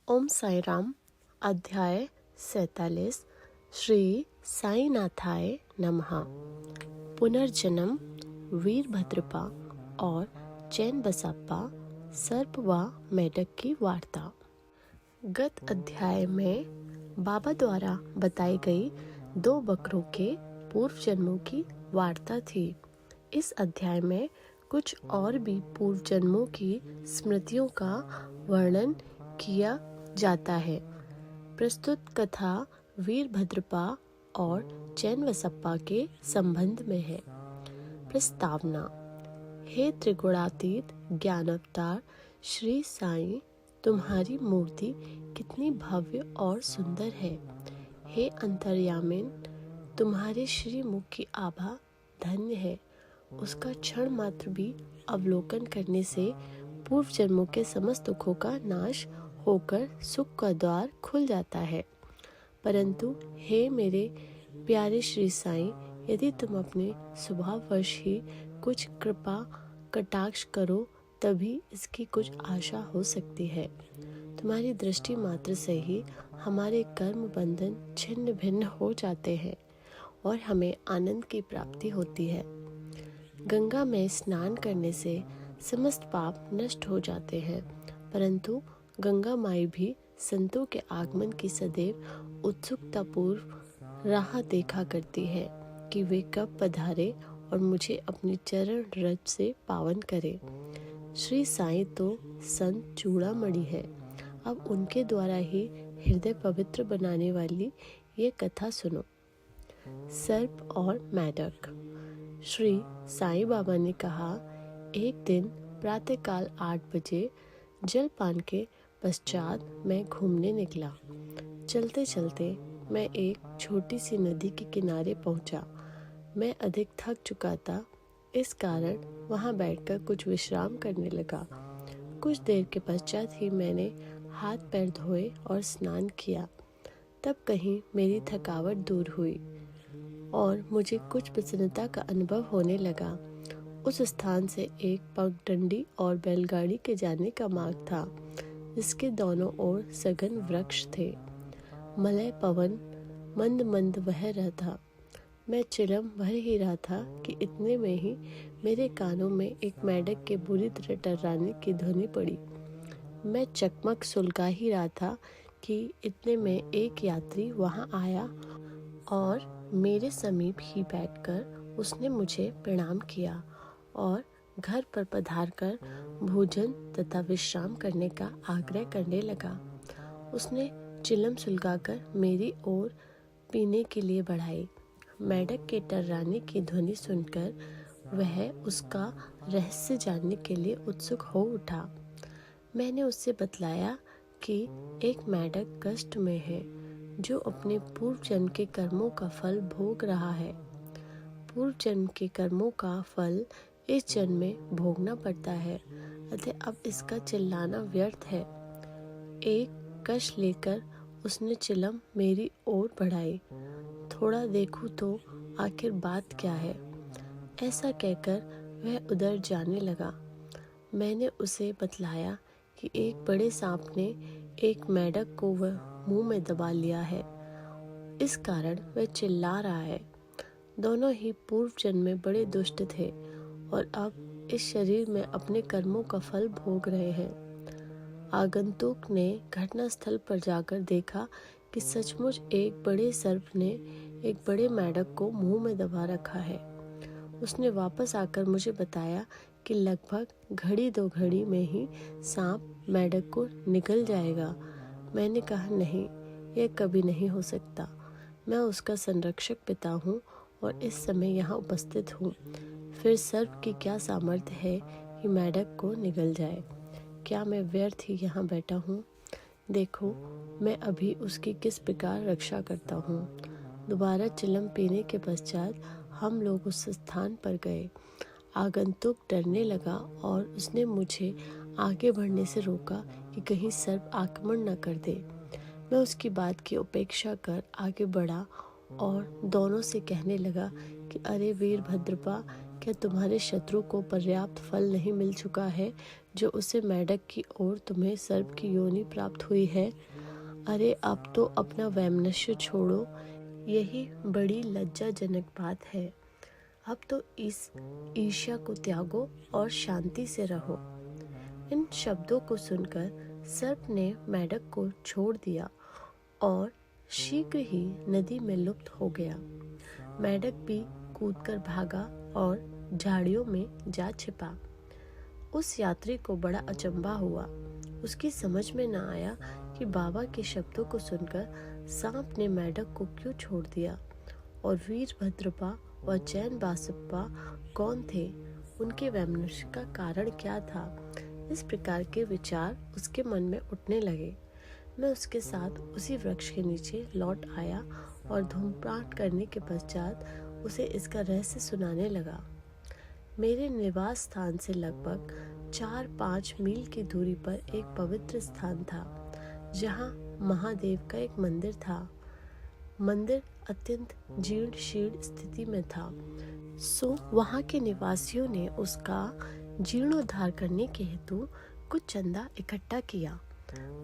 ओम साई राम। अध्याय 47। श्री साईनाथाय नमः। पुनर्जन्म, वीरभद्रप्पा और चैनबसप्पा, सर्प व मेढक की वार्ता। गत अध्याय में बाबा द्वारा बताई गई 2 बकरों के पूर्व जन्मों की वार्ता थी। इस अध्याय में कुछ और भी पूर्व जन्मों की स्मृतियों का वर्णन किया जाता है। प्रस्तुत कथा वीरभद्रप्पा और चैनबसप्पा के संबंध में है। प्रस्तावना। हे त्रिगुणातीत ज्ञान अवतार श्री साईं, तुम्हारी मूर्ति कितनी भव्य और सुंदर है। हे अंतर्यामिन, तुम्हारे श्री मुख की आभा धन्य है। उसका क्षण मात्र भी अवलोकन करने से पूर्व जन्मों के समस्त दुखों का नाश होकर सुख का द्वार खुल जाता है। परंतु हे मेरे प्यारे श्री साईं, यदि तुम अपने स्वभाववश ही कुछ कृपा कटाक्ष करो तभी इसकी कुछ आशा हो सकती है। तुम्हारी दृष्टि मात्र से ही हमारे कर्म बंधन छिन्न भिन्न हो जाते हैं और हमें आनंद की प्राप्ति होती है। गंगा में स्नान करने से समस्त पाप नष्ट हो जाते हैं, परंतु गंगा माई भी संतों के आगमन की सदैव उत्सुकतापूर्व राह देखा करती है कि वे कब पधारे और मुझे अपनी चरण रज से पावन करे। श्री साईं तो संत चूड़ामणि है। अब उनके द्वारा ही हृदय पवित्र बनाने वाली ये कथा सुनो। सर्प और मेढक। श्री साईं बाबा ने कहा, एक दिन प्रातःकाल 8 बजे जलपान के पश्चात मैं घूमने निकला। चलते चलते मैं एक छोटी सी नदी के किनारे पहुंचा। मैं अधिक थक चुका था, इस कारण वहां बैठकर कुछ विश्राम करने लगा। कुछ देर के पश्चात ही मैंने हाथ पैर धोए और स्नान किया। तब कहीं मेरी थकावट दूर हुई और मुझे कुछ प्रसन्नता का अनुभव होने लगा। उस स्थान से एक पगडंडी और बैलगाड़ी के जाने का मार्ग था, जिसके दोनों ओर सघन वृक्ष थे। मलय पवन मंद मंद बह रहा था। मैं चिलम भर ही रहा था कि इतने में ही मेरे कानों में एक मेढक के बुरी तरह टर्राने की ध्वनि पड़ी। मैं चकमक सुलगा ही रहा था कि इतने में एक यात्री वहां आया और मेरे समीप ही बैठकर उसने मुझे प्रणाम किया और घर पर पधारकर भोजन तथा विश्राम करने का आग्रह करने लगा। उसने चिलम सुलगाकर मेरी ओर पीने के लिए बढ़ाई। मेढक के टर्राने की ध्वनि सुनकर वह उसका रहस्य जानने के लिए उत्सुक हो उठा। मैंने उससे बतलाया कि एक मेढक कष्ट में है, जो अपने पूर्व जन्म के कर्मों का फल भोग रहा है। पूर्व जन्म के कर्मों का फल इस जन्म में भोगना पड़ता है, अतः अब इसका चिल्लाना व्यर्थ है। एक कश लेकर उसने चिलम मेरी ओर बढ़ाई। थोड़ा देखूं तो आखिर बात क्या है। ऐसा कहकर वह उधर जाने लगा। मैंने उसे बतलाया कि एक बड़े सांप ने एक मेढक को वह मुंह में दबा लिया है, इस कारण वह चिल्ला रहा है। दोनों ही पूर्व जन्म में बड़े दुष्ट थे और अब इस शरीर में अपने कर्मों का फल भोग रहे हैं। आगंतुक ने घटनास्थल पर जाकर देखा कि सचमुच एक बड़े सर्प ने एक बड़े मेढक को मुंह में दबा रखा है। उसने वापस आकर मुझे बताया कि लगभग घड़ी 2 घड़ी में ही सांप मेढक को निगल जाएगा। मैंने कहा, नहीं, यह कभी नहीं हो सकता। मैं उसका संरक्षक पिता हूँ और इस समय यहाँ उपस्थित हूँ। फिर सर्प की क्या सामर्थ्य है कि मेढक को निगल जाए। क्या मैं व्यर्थ ही यहाँ बैठा हूँ? देखो, मैं अभी उसकी किस प्रकार रक्षा करता हूँ। दोबारा चिलम पीने के पश्चात हम लोग उस स्थान पर गए। आगंतुक डरने लगा और उसने मुझे आगे बढ़ने से रोका कि कहीं सर्प आक्रमण न कर दे। मैं उसकी बात की उपेक्षा कर आगे बढ़ा और दोनों से कहने लगा कि अरे वीरभद्रप्पा, क्या तुम्हारे शत्रु को पर्याप्त फल नहीं मिल चुका है जो उसे मेढक की ओर तुम्हें सर्प की योनि प्राप्त हुई है? अरे अब तो अपना वैमनस्य छोड़ो, यही बड़ी लज्जाजनक बात है। अब तो इस ईर्ष्या को त्यागो और शांति से रहो। इन शब्दों को सुनकर सर्प ने मेढक को छोड़ दिया और शीघ्र ही नदी में लुप्त हो गया। मेढक भी कूदकर भागा और झाड़ियों में जा छिपा। उस यात्री को बड़ा अचंभा हुआ। उसकी समझ में न आया कि बाबा के शब्दों को सुनकर सांप ने मेढक को क्यों छोड़ दिया और वीरभद्रपा व चैन बासप्पा कौन थे, उनके वैमनस्य का कारण क्या था। इस प्रकार के विचार उसके मन में उठने लगे। मैं उसके साथ उसी वृक्ष के नीचे लौट आया और धूम्रपान करने के पश्चात उसे इसका रहस्य सुनाने लगा। मेरे निवास स्थान से लगभग 4-5 मील की दूरी पर एक पवित्र स्थान था, जहाँ महादेव का एक मंदिर था। मंदिर अत्यंत जीर्ण शीर्ण स्थिति में था, सो वहाँ के निवासियों ने उसका जीर्णोद्धार करने के हेतु कुछ चंदा इकट्ठा किया।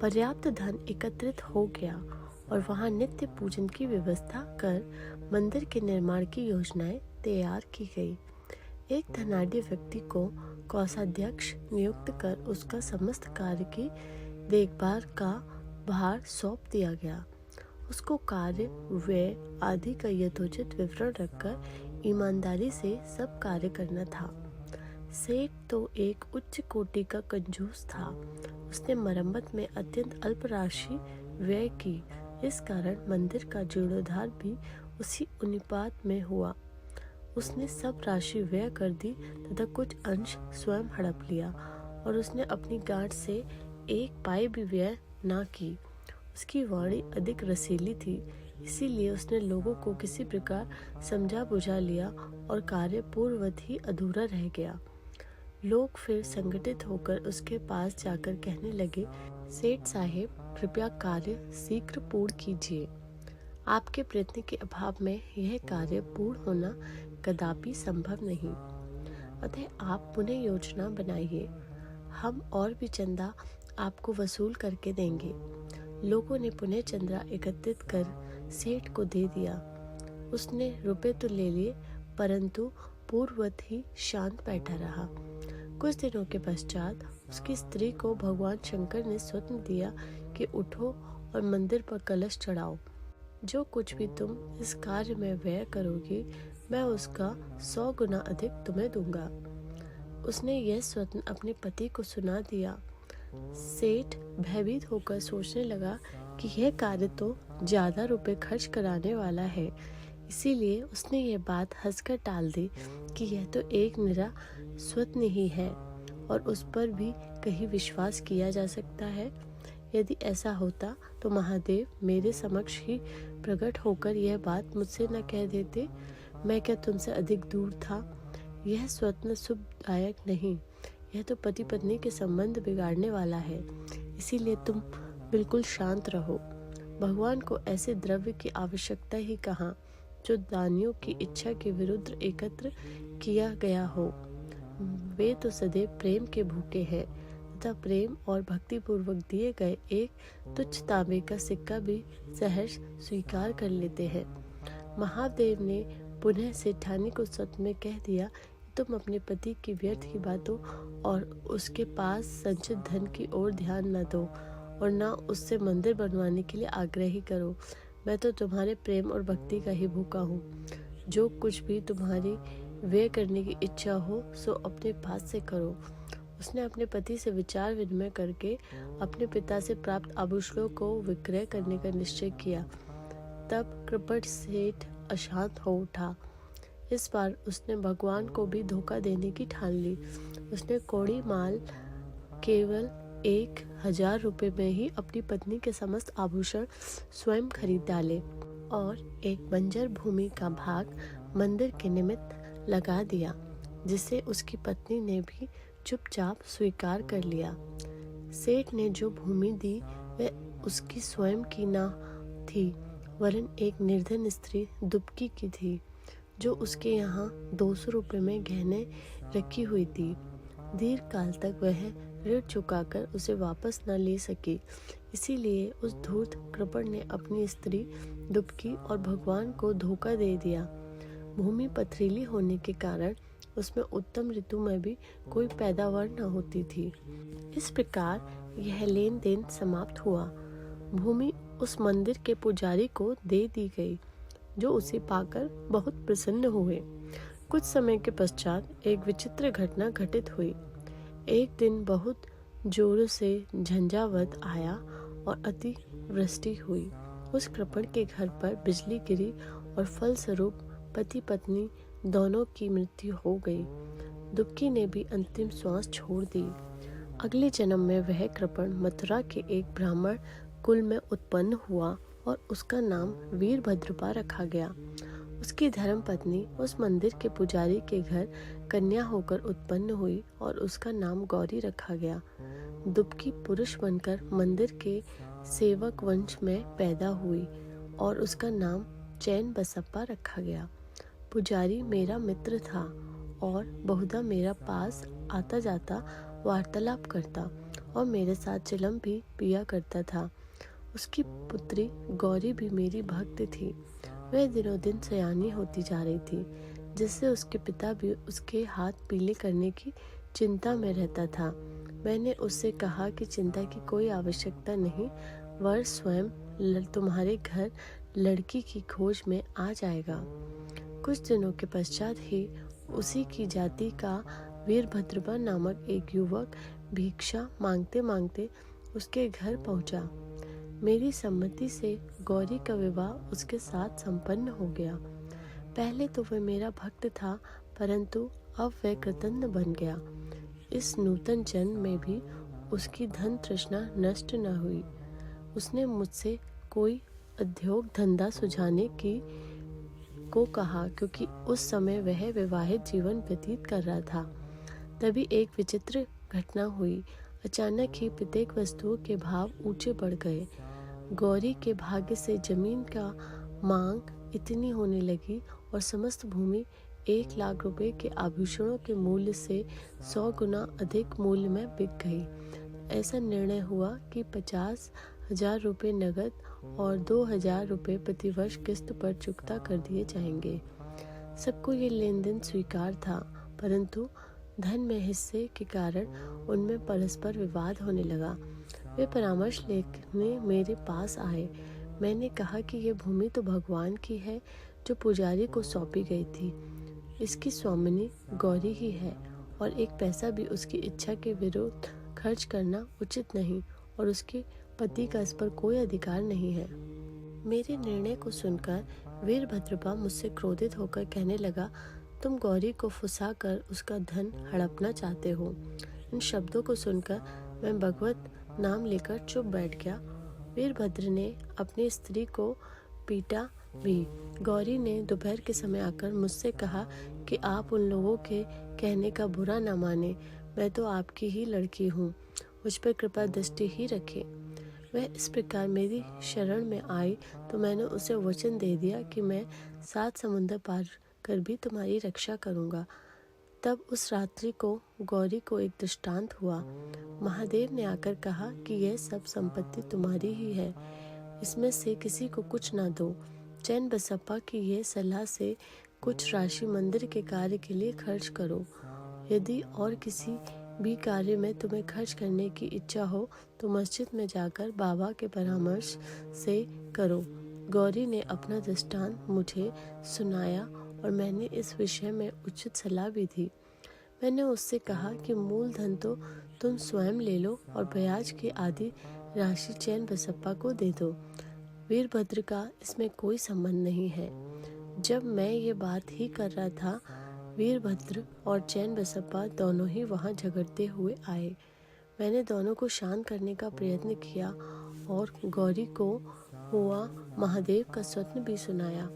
पर्याप्त धन एकत्रित हो गया और वहाँ नित्य पूजन की व्यवस्था कर मंदिर के निर्माण की योजनाएं तैयार की गई। एक धनाढ्य व्यक्ति को कोषाध्यक्ष नियुक्त कर उसका समस्त कार्य की देखभाल का भार सौंप दिया गया। उसको कार्य व्यय आदि का यथोचित विवरण रखकर ईमानदारी से सब कार्य करना था। सेठ तो एक उच्च कोटि का कंजूस था। उसने मरम्मत में अत्यंत अल्प राशि व्यय की। इस कारण मंदिर का जीर्णोद्धार भी उसी अनुपात में हुआ। उसने सब राशि व्यय कर दी तथा कुछ अंश स्वयं हड़प लिया और उसने अपनी गांठ से एक पाई भी व्यय न की। उसकी वाणी अधिक रसीली थी, इसीलिए उसने लोगों को किसी प्रकार समझा बुझा लिया और कार्य पूर्ववत ही अधूरा रह गया। लोग फिर संगठित होकर उसके पास जाकर कहने लगे, सेठ साहेब, कृपया कार्य शीघ्र पूर्ण कीजिए। आपके प्रयत्न के अभाव में यह कार्य पूर्ण होना कदापि संभव नहीं। अतः आप पुनः योजना बनाइए। हम और भी चंदा आपको वसूल करके देंगे। लोगों ने पुनः चंदा एकत्रित कर सेठ को दे दिया। उसने रुपए तो ले लिए, परंतु पूर्ववत ही शांत बैठा रहा। कुछ दिनों के पश्चात उसकी स्त्री को भगवान शंकर ने स्वप्न दिया कि उठो और मंदिर पर कलश चढ़ाओ। जो कुछ भी तुम इस कार्य में व्यय करोगी, मैं उसका 100 गुना अधिक तुम्हें दूंगा। उसने यह स्वप्न अपने पति को सुना दिया। सेठ भयभीत होकर सोचने लगा कि यह कार्य तो ज्यादा रुपए खर्च कराने वाला है, इसीलिए उसने यह बात हंसकर टाल दी कि यह तो एक निरा स्वप्न ही है और उस पर भी कहीं विश्वास किया जा सकता है। यदि ऐसा होता तो महादेव मेरे समक्ष ही प्रकट होकर यह बात मुझसे न कह देते। मैं क्या तुमसे अधिक दूर था? यह स्वप्न शुभदायक नहीं, यह तो पति पत्नी के संबंध बिगाड़ने वाला है। इसीलिए तुम बिल्कुल शांत रहो। भगवान को ऐसे द्रव्य की आवश्यकता ही कहाँ जो दानियों की इच्छा के विरुद्ध एकत्र किया गया हो। वे तो सदैव प्रेम के भूखे हैं तथा प्रेम और भक्ति पूर्वक दिए गए एक तुच्छ तांबे का सिक्का भी सहर्ष स्वीकार कर लेते हैं। महादेव ने पुनः सेठानी को सत्य में कह दिया, तुम अपने पति की व्यर्थ की बातों और उसके पास संचित धन की ओर ध्यान न दो और न उससे मंदिर बनवाने के लिए आग्रह ही करो। मैं तो तुम्हारे प्रेम और भक्ति का ही भूखा हूँ। जो कुछ भी तुम्हारी व्यय करने की इच्छा हो सो अपने पास से करो। उसने अपने पति से विचार विनिमय करके अपने पिता से प्राप्त आभूषणों को विक्रय करने का निश्चय किया। तब कृपट सेठ अशांत हो उठा। इस बार उसने भगवान को भी धोखा देने की ठान ली। उसने कौड़ी माल केवल 1000 रुपये में ही अपनी पत्नी के समस्त आभूषण स्वयं खरीद डाले और एक बंजर भूमि का भाग मंदिर के निमित्त लगा दिया, जिसे उसकी पत्नी ने भी चुपचाप स्वीकार कर लिया। सेठ ने जो भूमि दी वह उसकी स्वयं की न थी, वरन एक निर्धन स्त्री दुबकी की थी, जो उसके यहाँ 200 रुपये में गहने रखी हुई थी। दीर्घ काल तक वह ऋण चुकाकर उसे वापस न ले सकी। इसीलिए उस धूर्त कृपण ने अपनी स्त्री दुबकी और भगवान को धोखा दे दिया। भूमि पथरीली होने के कारण उसमें उत्तम ऋतु में भी कोई पैदावार न होती थी। इस प्रकार यह लेन देन समाप्त हुआ। भूमि उस मंदिर के पुजारी को दे दी गई, जो उसे पाकर बहुत प्रसन्न हुए। कुछ समय के पश्चात एक विचित्र घटना घटित हुई। एक दिन बहुत जोरों से झंझावात आया और अति वृष्टि हुई। उस कृपण के घर पर बिजली गिरी और फलस्वरूप पति पत्नी दोनों की मृत्यु हो गई। दुबकी ने भी अंतिम श्वास छोड़ दी। अगले जन्म में वह कृपण मथुरा के एक ब्राह्मण कुल में उत्पन्न हुआ और उसका नाम वीरभद्रपा रखा गया। उसकी धर्म पत्नी उस मंदिर के पुजारी के घर कन्या होकर उत्पन्न हुई और उसका नाम गौरी रखा गया। दुबकी पुरुष बनकर मंदिर के सेवक वंश में पैदा हुई और उसका नाम चैन बसप्पा रखा गया। पुजारी मेरा मित्र था और बहुधा मेरा पास आता जाता वार्तालाप करता और मेरे साथ चिलम भी पिया करता था। उसकी पुत्री गौरी भी मेरी भक्त थी। वह दिनों दिन सयानी होती जा रही थी, जिससे उसके पिता भी उसके हाथ पीले करने की चिंता में रहता था। मैंने उससे कहा कि चिंता की कोई आवश्यकता नहीं, वर स्वयं तुम्हारे घर लड़की की खोज में आ जाएगा। कुछ दिनों के पश्चात ही उसी की जाति का वीरभद्रपा नामक एक युवक भिक्षा मांगते मांगते उसके घर पहुंचा। मेरी सम्मति से गौरी का विवाह उसके साथ संपन्न हो गया। पहले तो वह मेरा भक्त था, परंतु अब वह कृतघ्न बन गया। इस नूतन जन्म में भी उसकी धन तृष्णा नष्ट न हुई। उसने मुझसे कोई उद्योग धंधा सुझाने को कहा, क्योंकि उस समय वह विवाहित जीवन व्यतीत कर रहा था। तभी एक विचित्र घटना हुई। अचानक ही प्रत्येक वस्तुओं के भाव ऊंचे बढ़ गए। गौरी के भाग्य से जमीन का मांग इतनी होने लगी और समस्त भूमि 1 लाख रुपए के आभूषणों के मूल्य से 100 गुना अधिक मूल्य में बिक गई। ऐसा निर्णय हुआ कि 50,000 रुपये नगद और 2,000 रुपये प्रतिवर्ष किस्त पर चुकता कर दिए जाएंगे। सबको ये लेन देन स्वीकार था, परंतु धन में हिस्से के कारण उनमें परस्पर विवाद होने लगा। वे परामर्श लेने मेरे पास आए। मैंने कहा कि यह भूमि तो भगवान की है, जो पुजारी को सौंपी गई थी। इसकी स्वामिनी गौरी ही है और एक पैसा भी उसकी इच्छा के विरुद्ध खर्च करना उचित नहीं और उसके पति का इस पर कोई अधिकार नहीं है। मेरे निर्णय को सुनकर वीरभद्रपा मुझसे क्रोधित होकर कहने लगा, तुम गौरी को फुसा कर उसका धन हड़पना चाहते हो। इन शब्दों को सुनकर मैं भगवत नाम लेकर चुप बैठ गया। वीरभद्र ने अपनी स्त्री को पीटा भी। गौरी ने दोपहर के समय आकर मुझसे कहा कि आप उन लोगों के कहने का बुरा न माने, मैं तो आपकी ही लड़की हूँ, मुझ पर कृपा दृष्टि ही रखे। वह इस प्रकार मेरी शरण में आई तो मैंने उसे वचन दे दिया कि मैं 7 समुद्र पार कर भी तुम्हारी रक्षा करूँगा। तब उस रात्रि को गौरी को एक दृष्टांत हुआ। महादेव ने आकर कहा कि यह सब संपत्ति तुम्हारी ही है, इसमें से किसी को कुछ ना दो। चैन बसप्पा की यह सलाह से कुछ राशि मंदिर के कार्य के लिए खर्च करो। यदि और किसी भी कार्य में तुम्हें खर्च करने की इच्छा हो तो मस्जिद में जाकर बाबा के परामर्श से करो। गौरी ने अपना दृष्टांत मुझे सुनाया और मैंने इस विषय में उचित सलाह भी दी। मैंने उससे कहा कि मूलधन तो तुम स्वयं ले लो और ब्याज की आधी राशि चैन बसप्पा को दे दो। वीरभद्र का इसमें कोई संबंध नहीं है। जब मैं ये बात ही कर रहा था, वीरभद्र और चैन बसप्पा दोनों ही वहाँ झगड़ते हुए आए। मैंने दोनों को शांत करने का प्रयत्न किया और गौरी को हुआ महादेव का स्वप्न भी सुनाया।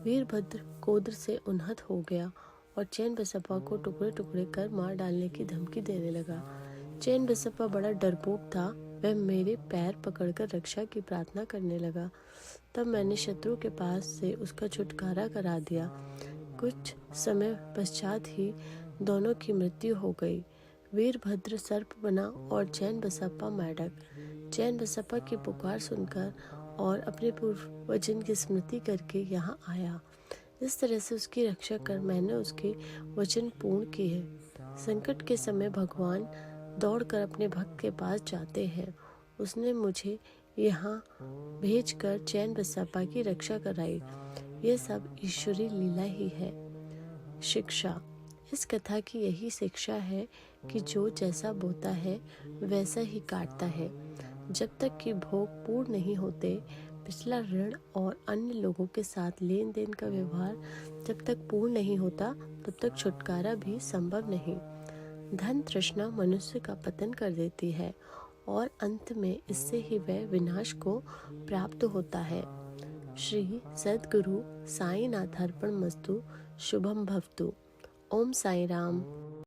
वीरभद्र क्रोध से उन्हत हो गया और चैन बसप्पा को टुकड़े टुकड़े कर मार डालने की धमकी देने लगा। चैन बसप्पा बड़ा डरपोक था। वह मेरे पैर पकड़कर रक्षा की प्रार्थना करने लगा। तब मैंने शत्रु के पास से उसका छुटकारा करा दिया। कुछ समय पश्चात ही दोनों की मृत्यु हो गई। वीरभद्र सर्प बना और चैन बसप्पा मेंढक। चैन बसप्पा की पुकार सुनकर और अपने पूर्वजन की स्मृति करके यहाँ आया। इस तरह से उसकी रक्षा कर मैंने उसके वचन पूर्ण किए। संकट के समय भगवान दौड़कर अपने भक्त के पास जाते हैं। उसने मुझे यहाँ भेजकर चैन बसप्पा की रक्षा कराई। यह सब ईश्वरी लीला ही है। शिक्षा। इस कथा की यही शिक्षा है कि जो जैसा बोता है वैसा ही काटता है। जब तक कि भोग पूर्ण नहीं होते, पिछला ऋण और अन्य लोगों के साथ लेन देन का व्यवहार जब तक पूर्ण नहीं होता, तब तक छुटकारा भी संभव नहीं। धन तृष्णा मनुष्य का पतन कर देती है और अंत में इससे ही वह विनाश को प्राप्त होता है। श्री सद्गुरु साईनाथार्पणमस्तु। शुभम भवतु। ओम साई राम।